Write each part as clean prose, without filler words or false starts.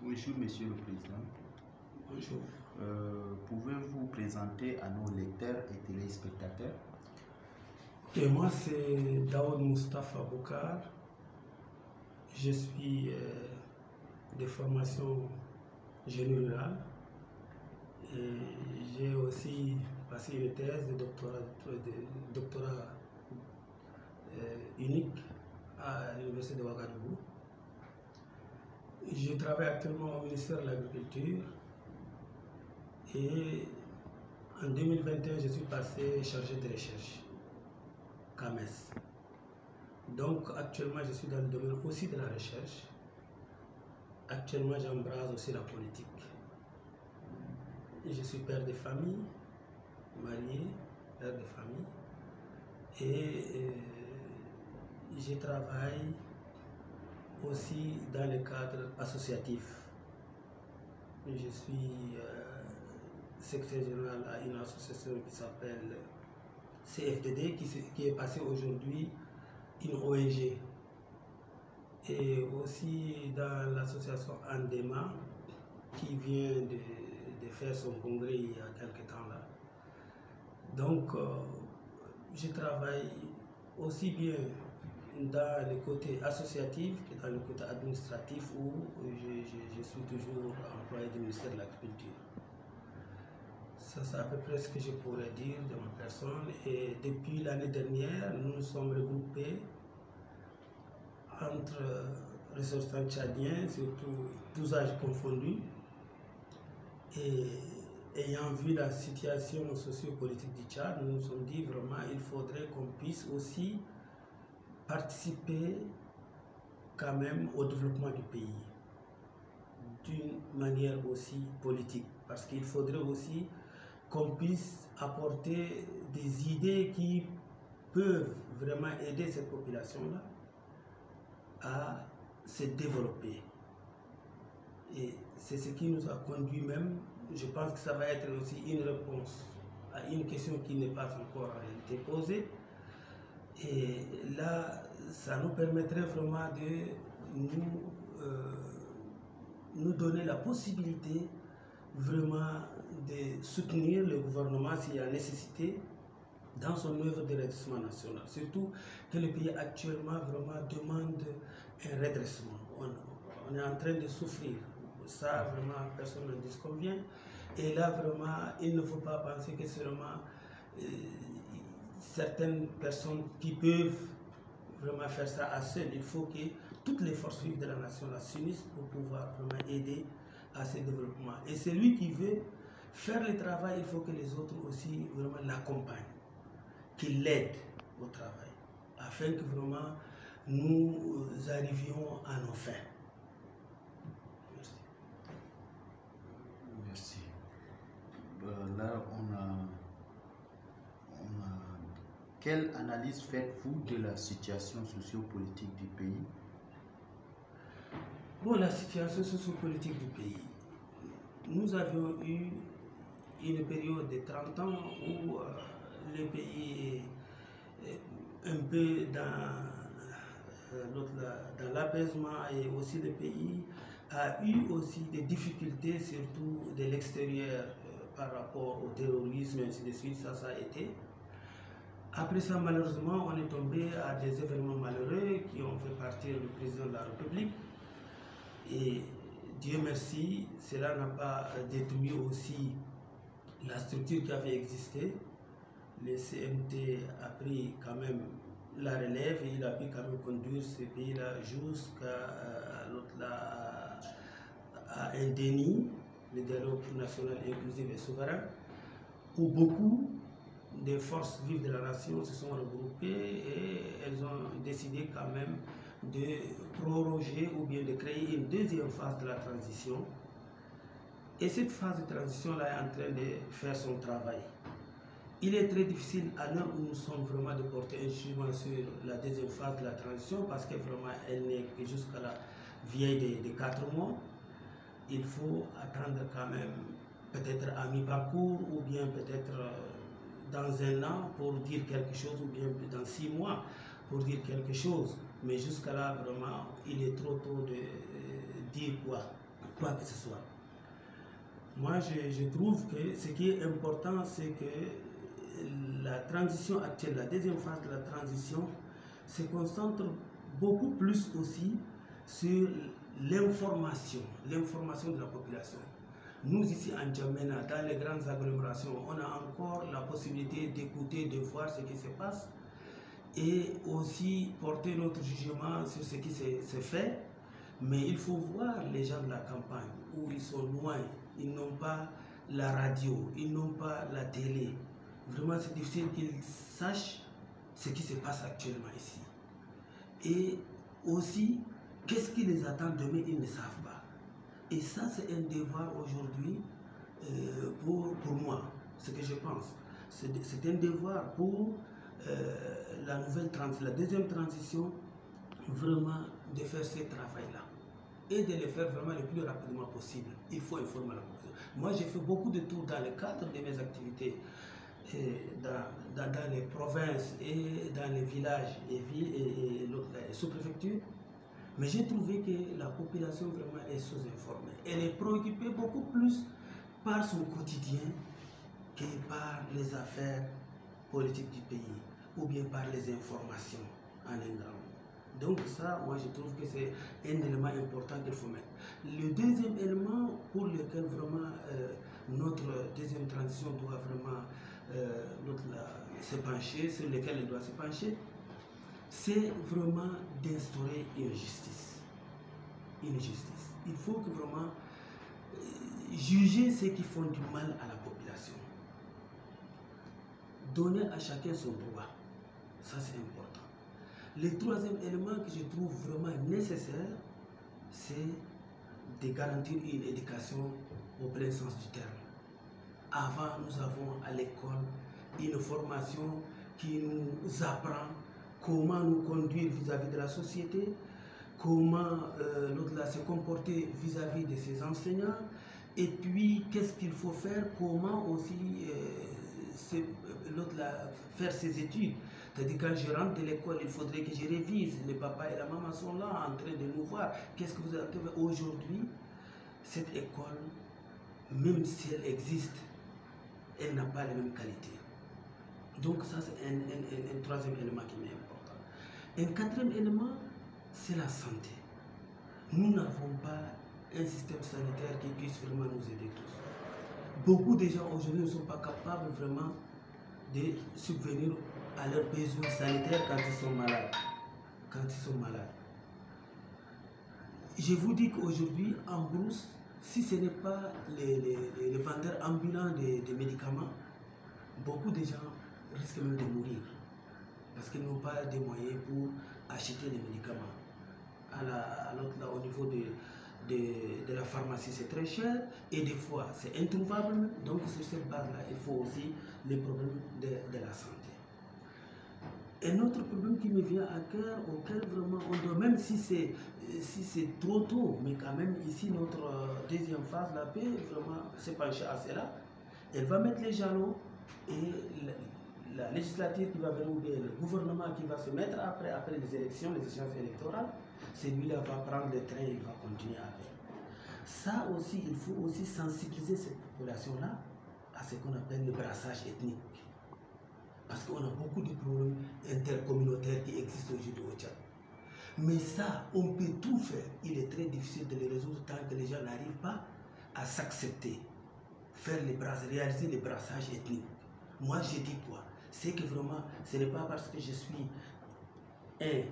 Bonjour, Monsieur le Président. Bonjour. Pouvez-vous présenter à nos lecteurs et téléspectateurs? Et moi, c'est Daoud Moustapha Boukar. Je suis de formation génie rural. Et j'ai aussi passé une thèse de doctorat unique à l'Université de Ouagadougou. Je travaille actuellement au ministère de l'Agriculture et en 2021, je suis passé chargé de recherche, CAMES. Donc actuellement, je suis dans le domaine aussi de la recherche. Actuellement, j'embrase aussi la politique. Je suis père de famille, marié, père de famille, et je travaille aussi dans le cadre associatif. Je suis secrétaire général à une association qui s'appelle CFDD, qui est passée aujourd'hui une ONG. Et aussi dans l'association Andema, qui vient de faire son congrès il y a quelques temps là. Donc, je travaille aussi bien dans le côté associatif que dans le côté administratif où je suis toujours employé du ministère de l'Agriculture. Ça, c'est à peu près ce que je pourrais dire de ma personne. Et depuis l'année dernière, nous nous sommes regroupés entre ressortissants tchadiens, surtout tous âges confondus, et ayant vu la situation sociopolitique du Tchad, nous nous sommes dit vraiment il faudrait qu'on puisse aussi participer quand même au développement du pays d'une manière aussi politique, parce qu'il faudrait aussi qu'on puisse apporter des idées qui peuvent vraiment aider cette population-là à se développer. Et c'est ce qui nous a conduit même, je pense que ça va être aussi une réponse à une question qui n'est pas encore en réalité posée. Et là, ça nous permettrait vraiment de nous donner la possibilité vraiment de soutenir le gouvernement s'il y a nécessité dans son œuvre de redressement national. Surtout que le pays actuellement vraiment demande un redressement. On est en train de souffrir. Ça, vraiment, personne ne disconvient. Et là, vraiment, il ne faut pas penser que c'est vraiment certaines personnes qui peuvent vraiment faire ça à seules. Il faut que toutes les forces vives de la nation s'unissent pour pouvoir vraiment aider à ce développement. Et celui qui veut faire le travail, il faut que les autres aussi vraiment l'accompagnent, qu'ils l'aident au travail, afin que vraiment nous arrivions à nos fins. Merci. Là, on a... Quelle analyse faites-vous de la situation sociopolitique du pays? Bon, la situation sociopolitique du pays. Nous avions eu une période de 30 ans où le pays est un peu dans l'apaisement, et aussi le pays a eu aussi des difficultés, surtout de l'extérieur par rapport au terrorisme, et ainsi de suite, ça a été. Après ça, malheureusement, on est tombé à des événements malheureux qui ont fait partir le président de la République. Et Dieu merci, cela n'a pas détruit aussi la structure qui avait existé. Le CMT a pris quand même la relève et il a pu quand même conduire ce pays-là jusqu'à un déni, le dialogue national inclusif et souverain, où beaucoup des forces vives de la nation se sont regroupées et elles ont décidé quand même de proroger ou bien de créer une deuxième phase de la transition. Et cette phase de transition-là est en train de faire son travail. Il est très difficile à l'heure où nous sommes vraiment de porter un jugement sur la deuxième phase de la transition, parce que vraiment elle n'est que jusqu'à la vieille de 4 mois. Il faut attendre quand même peut-être à mi-parcours ou bien peut-être dans un an pour dire quelque chose, ou bien dans 6 mois pour dire quelque chose. Mais jusqu'à là, vraiment, il est trop tôt de dire quoi que ce soit. Moi, je trouve que ce qui est important, c'est que la transition actuelle, la deuxième phase de la transition, se concentre beaucoup plus aussi sur l'information de la population. Nous, ici en N'Djamena, dans les grandes agglomérations, on a encore la possibilité d'écouter, de voir ce qui se passe et aussi porter notre jugement sur ce qui se fait. Mais il faut voir les gens de la campagne où ils sont loin, ils n'ont pas la radio, ils n'ont pas la télé. Vraiment, c'est difficile qu'ils sachent ce qui se passe actuellement ici. Et aussi, qu'est-ce qui les attend demain, ils ne savent pas. Et ça, c'est un devoir aujourd'hui pour moi, ce que je pense. C'est un devoir pour la deuxième transition, vraiment de faire ce travail-là. Et de le faire vraiment le plus rapidement possible. Il faut informer la population. Moi, j'ai fait beaucoup de tours dans le cadre de mes activités dans les provinces et dans les villages et villes et sous-préfectures. Mais j'ai trouvé que la population vraiment est sous-informée. Elle est préoccupée beaucoup plus par son quotidien que par les affaires politiques du pays ou bien par les informations en un grand. Donc ça, moi je trouve que c'est un élément important qu'il faut mettre. Le deuxième élément pour lequel vraiment notre deuxième transition doit vraiment se pencher, sur lequel elle doit se pencher, c'est vraiment d'instaurer une justice. Une justice. Il faut que vraiment juger ceux qui font du mal à la population. Donner à chacun son droit. Ça c'est important. Le troisième élément que je trouve vraiment nécessaire, c'est de garantir une éducation au plein sens du terme. Avant, nous avons à l'école une formation qui nous apprend comment nous conduire vis-à-vis de la société, comment se comporter vis-à-vis de ses enseignants, et puis qu'est-ce qu'il faut faire, comment aussi faire ses études. C'est-à-dire quand je rentre de l'école, il faudrait que je révise. Le papa et la maman sont là en train de nous voir. Qu'est-ce que vous avez fait aujourd'hui? Cette école, même si elle existe, elle n'a pas les mêmes qualités. Donc ça, c'est un troisième élément qui m'est important. Un quatrième élément, c'est la santé. Nous n'avons pas un système sanitaire qui puisse vraiment nous aider tous. Beaucoup de gens aujourd'hui ne sont pas capables vraiment de subvenir à leurs besoins sanitaires quand ils sont malades. Je vous dis qu'aujourd'hui, en Brousse, si ce n'est pas les vendeurs ambulants de médicaments, beaucoup de gens risquent même de mourir parce qu'ils n'ont pas de moyens pour acheter les médicaments. Au niveau de la pharmacie, c'est très cher et des fois, c'est introuvable. Donc, sur cette base-là, il faut aussi les problèmes de la santé. Un autre problème qui me vient à cœur, auquel vraiment on doit, même si c'est trop tôt, mais quand même ici notre deuxième phase, la paix, vraiment se pencher à cela, elle va mettre les jalons et la législature qui va venir, ou bien le gouvernement qui va se mettre après les élections, les échéances électorales, celui-là va prendre le train et il va continuer avec. Ça aussi, il faut aussi sensibiliser cette population-là à ce qu'on appelle le brassage ethnique. Parce qu'on a beaucoup de problèmes intercommunautaires qui existent aujourd'hui au Tchad. Mais ça, on peut tout faire. Il est très difficile de les résoudre tant que les gens n'arrivent pas à s'accepter. Réaliser les brassages ethniques. Moi, je dis quoi? C'est que vraiment, ce n'est pas parce que je suis un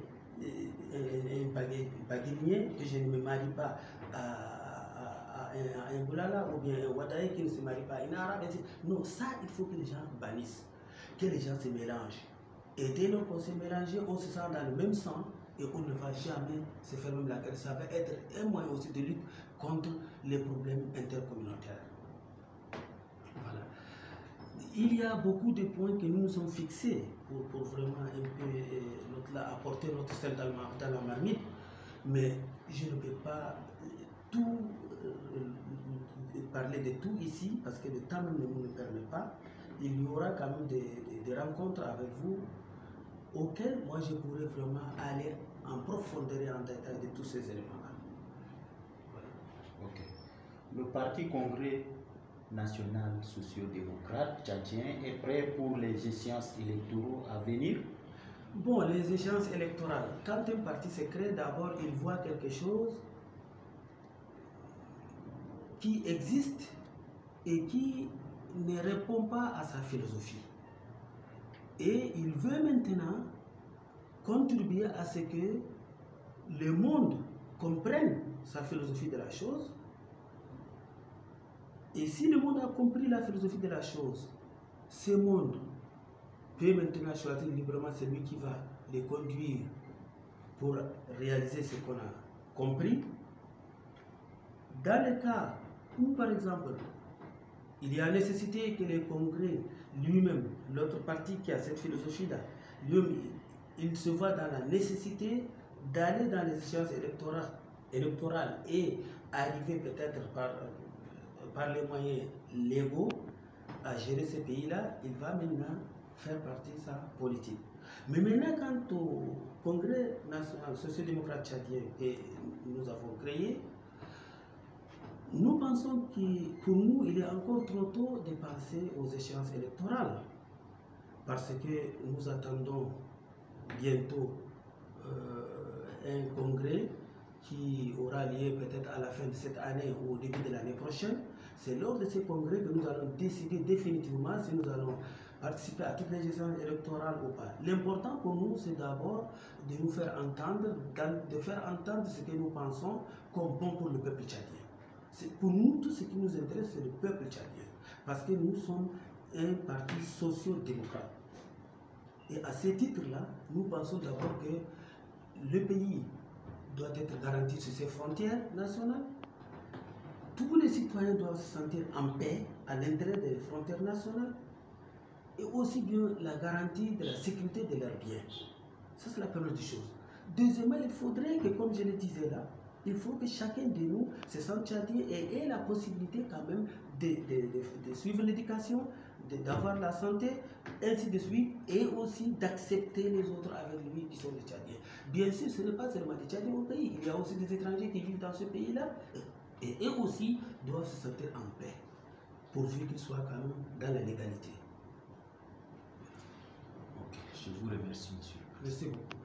baguilien que je ne me marie pas à un Boulala ou bien un Wadaï qui ne se marie pas à une Arabe. Non, ça, il faut que les gens bannissent. Que les gens se mélangent. Et dès lors qu'on se mélange, on se sent dans le même sang et on ne va jamais se faire même la guerre. Ça va être un moyen aussi de lutte contre les problèmes intercommunautaires. Voilà. Il y a beaucoup de points que nous nous sommes fixés pour vraiment un peu apporter notre sel dans la marmite, mais je ne peux pas tout parler de tout ici parce que le temps ne nous le permet pas. Il y aura quand même des rencontres avec vous auquel moi je pourrais vraiment aller en profondeur et en détail de tous ces éléments-là. Voilà. Ok. Le Parti Congrès national socio-démocrate tchadien est prêt pour les échéances électorales à venir? Bon, les échéances électorales, quand un parti se crée, d'abord il voit quelque chose qui existe et qui ne répond pas à sa philosophie. Et il veut maintenant contribuer à ce que le monde comprenne sa philosophie de la chose. Et si le monde a compris la philosophie de la chose, ce monde peut maintenant choisir librement celui qui va les conduire pour réaliser ce qu'on a compris. Dans le cas où, par exemple, il y a nécessité que le Congrès lui-même, l'autre parti qui a cette philosophie-là, il se voit dans la nécessité d'aller dans les échéances électorales et arriver peut-être par les moyens légaux à gérer ce pays-là, il va maintenant faire partie de sa politique. Mais maintenant, quant au Congrès national socio-démocrate tchadien que nous avons créé, nous pensons que pour nous, il est encore trop tôt de penser aux échéances électorales, parce que nous attendons bientôt un congrès qui aura lieu peut-être à la fin de cette année ou au début de l'année prochaine. C'est lors de ce congrès que nous allons décider définitivement si nous allons participer à toutes les échéances électorales ou pas. L'important pour nous, c'est d'abord de nous faire entendre, de faire entendre ce que nous pensons comme bon pour le peuple tchadien. Pour nous, tout ce qui nous intéresse, c'est le peuple tchadien, parce que nous sommes un parti socio-démocrate. Et à ce titre-là, nous pensons d'abord que le pays doit être garanti sur ses frontières nationales. Tous les citoyens doivent se sentir en paix à l'intérieur des frontières nationales, et aussi bien la garantie de la sécurité de leurs biens. Ça, c'est la première des choses. Deuxièmement, il faudrait que, comme je le disais là, il faut que chacun de nous se sente tchadien et ait la possibilité quand même de suivre l'éducation, d'avoir la santé, ainsi de suite, et aussi d'accepter les autres avec lui qui sont des Tchadiens. Bien sûr, ce n'est pas seulement des Tchadiens au pays, il y a aussi des étrangers qui vivent dans ce pays-là, et eux aussi doivent se sentir en paix, pourvu qu'ils soient quand même dans la légalité. Ok, je vous remercie, monsieur. Merci beaucoup.